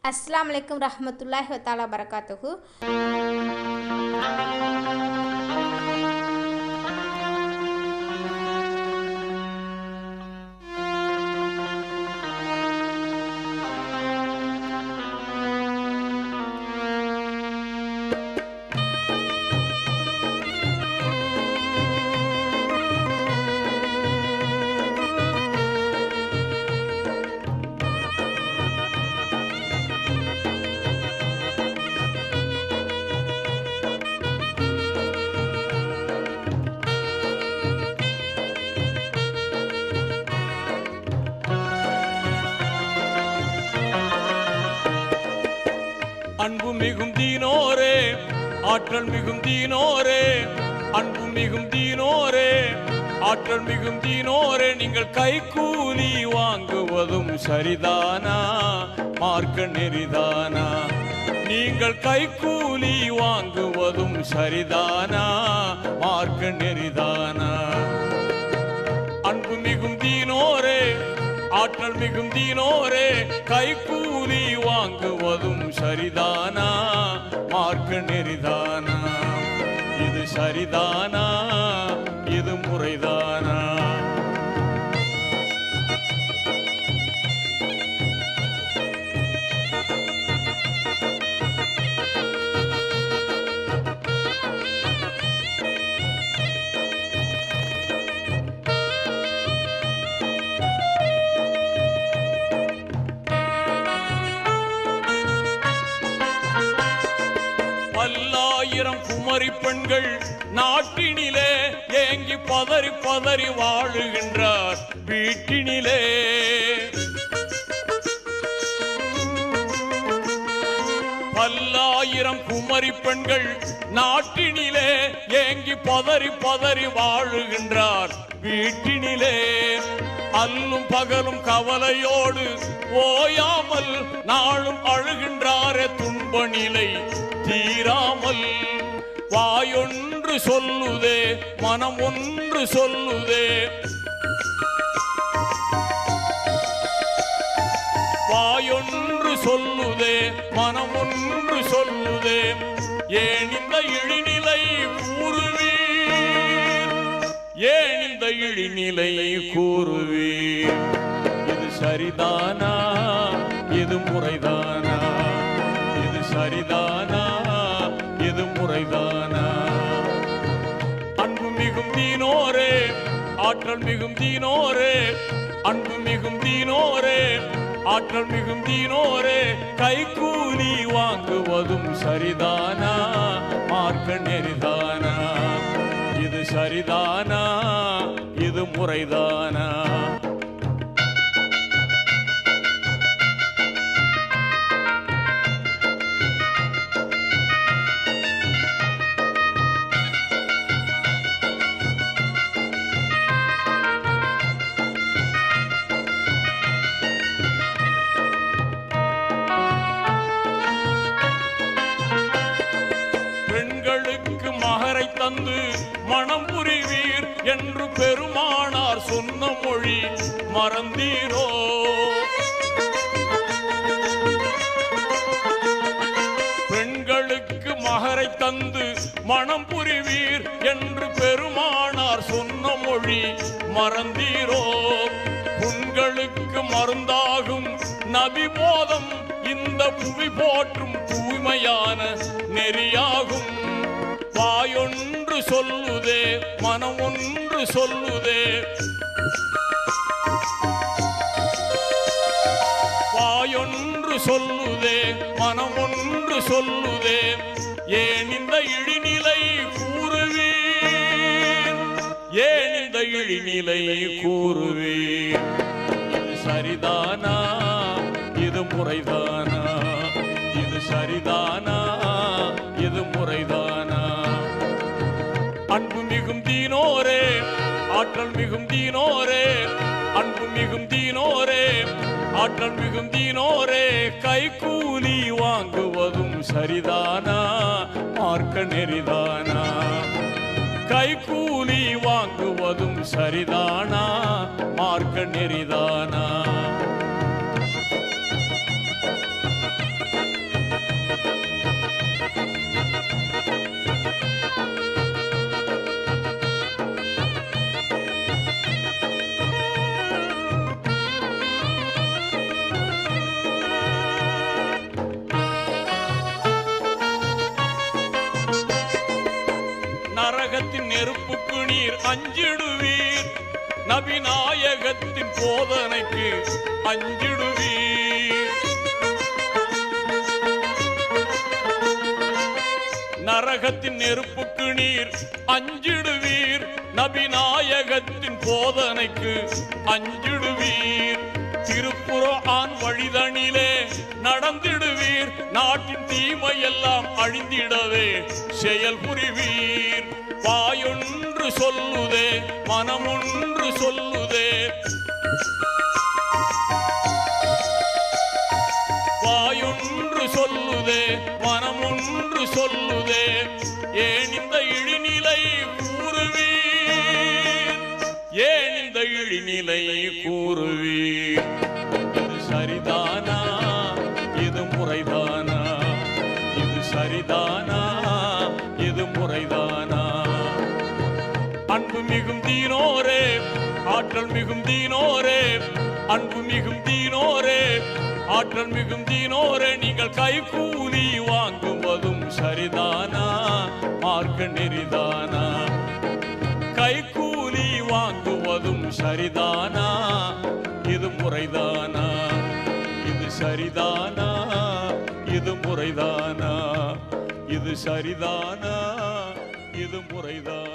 अस्सलाम वालेकुम रहमतुल्लाहि व तआला बरकातुहू। அன்பு மிகும் தீனோரே, ஆற்றல் மிகும் தீனோரே, அன்பு மிகும் தீனோரே, ஆற்றல் மிகும் தீனோரே, நீங்கள் கைக்கூலி வாங்குவதும் சரிதானா? மார்க்க நெறிதானா? நீங்கள் கைக்கூலி வாங்குவதும் சரிதானா? மார்க்க நெறிதானா? அன்பு மிகும் தீனோரே, ஆற்றல் மிகும் தீனோரே, கைக்கூலி வாங்குவதும் சரிதானா? மார்க்க நெறிதானா? இது சரிதானா? இது முறைதானா? பல்லாயிரம் குமரி பெண்கள் நாட்டினிலே ஏங்கி பதறி பதறி வாழுகின்றார் வீட்டினிலே. பல்லாயிரம் குமரி பெண்கள் நாட்டினிலே ஏங்கி பதறி பதறி வாழுகின்றார் வீட்டினிலே. அல்லும் பகலும் கவலையோடு ஓயாமல் நாளும் அழுகின்றாரே துன்ப நிலை தீராமல். வாயொன்று சொல்லுதே, மனம் ஒன்று சொல்லுதே, வாயொன்று சொல்லுதே, மனம் ஒன்று சொல்லுதே. ஏன் இந்த இழிநிலை கூறுவீர்? ஏன் இந்த இழிநிலை கூறுவீர்? இது சரிதானா? இது முறைதானா? இது சரிதானா? இது முறைதானா? அன்பு மிகும் தீனோரே, ஆற்றல் மிகும் தீனோரே, அன்பு மிகும் தீனோரே, ஆற்றல் மிகும் தீனோரே, கைக்கூலி வாங்குவதும் சரிதானா? மார்க்க நெறிதானா? இது சரிதானா? இது முறைதானா? பெண்களுக்கு மகரை தந்து மனம் புரிவீர் என்று பெருமானார் சொன்ன மொழி மறந்தீரோ? பெண்களுக்கு மகரை தந்து மனம் புரிவீர் என்று பெருமானார் சொன்ன மொழி மறந்தீரோ? புண்களுக்கு மருந்தாகும் நபி போதம் இந்த புவி போற்றும் தூய்மையான நெறியாகும். வாயொன்று சொல்லுதே, மனம் ஒன்று சொல்லுதே, வாயொன்று சொல்லுதே, மனம் ஒன்று சொல்லுதே. ஏன் இந்த இழிநிலை கூறுவீர்? ஏன் இந்த இழிநிலை கூறுவீர்? இது சரிதானா? இது முறைதானா? இது சரிதானா? இது முறைதானா? அன்பு மிகும் தீனோரே, ஆற்றல் மிகும் தீனோரே, அன்பு மிகும் தீனோரே, ஆற்றல் மிகும் தீனோரே, கைக்கூலி வாங்குவதும் சரிதானா? மார்க்க நெறிதானா? கைக்கூலி வாங்குவதும் சரிதானா? மார்க்க நெறிதானா? நெருப்புக்கு நீர் அஞ்சிடுவீர், நபிநாயகத்தின் போதனைக்கு அஞ்சிடுவீர். நரகத்தின் நெருப்புக்கு நீர் அஞ்சிடுவீர், நபிநாயகத்தின் போதனைக்கு அஞ்சிடுவீர். திருக்குர்ஆன் வழிதனிலே நடந்திடுவீர், நாட்டின் தீமையெல்லாம் அழிந்திடவே செயல் புரிவீர். வாயொன்று சொல்லுதே மனமொன்று சொல்லுதே, வாயொன்று சொல்லுதே மனமொன்று சொல்லுதே, ஏன் இந்த இழிநிலை கூறுவீர், ஏன் இந்த இழிநிலை கூறுவீர். இது சரிதானா, இது முறைதானா, இது சரிதானா, இது முறைதானா. அன்பு மிகும் தீனோரே, ஆற்றல் மிகும் தீனோரே, அன்பு மிகும் தீனோரே, ஆற்றல் மிகும் தீனோரே, நீங்கள் கைகூலி வாங்குவதும் சரிதானா, மார்க்க நெறிதானா. கைகூலி வாங்குவதும் சரிதானா, இது முறைதானா, இது சரிதானா, இது முறைதானா, இது சரிதானா, இது முறைதானா.